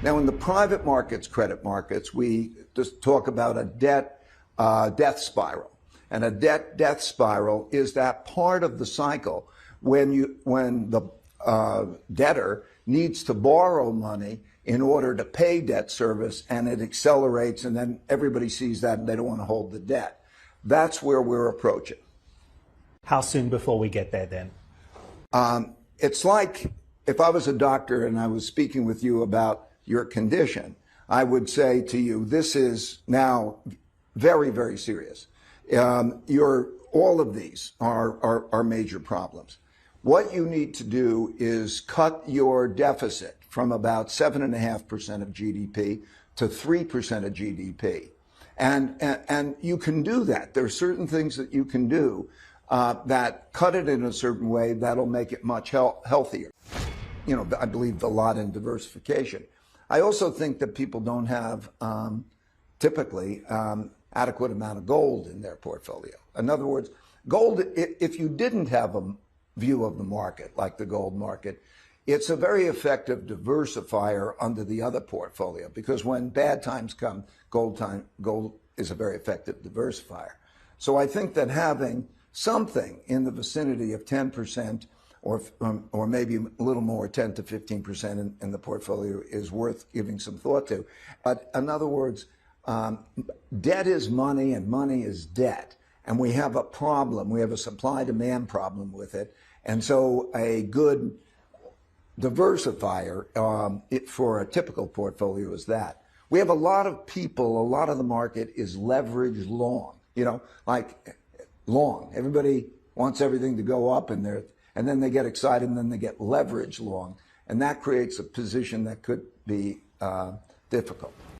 Now, in the private markets, credit markets, we just talk about a death spiral. And a death spiral is that part of the cycle when the debtor needs to borrow money in order to pay debt service, and it accelerates, and then everybody sees that and they don't want to hold the debt. That's where we're approaching. How soon before we get there then? It's like if I was a doctor and I was speaking with you about your condition, I would say to you, this is now very, very serious. All of these are major problems. What you need to do is cut your deficit from about 7.5% of GDP to 3% of GDP. And you can do that. There are certain things that you can do that cut it in a certain way that'll make it much healthier. You know, I believe a lot in diversification. I also think that people don't have typically adequate amount of gold in their portfolio. In other words, gold, if you didn't have a view of the market, like the gold market, it's a very effective diversifier under the other portfolio, because when bad times come, gold is a very effective diversifier. So I think that having something in the vicinity of 10% or maybe a little more, 10 to 15% in the portfolio is worth giving some thought to. But in other words, debt is money and money is debt. And we have a problem. We have a supply-demand problem with it. And so a good diversifier for a typical portfolio is that. We have a lot of people, a lot of the market is leveraged long, you know, like long. Everybody wants everything to go up and then they get excited and then they get leveraged long. And that creates a position that could be difficult.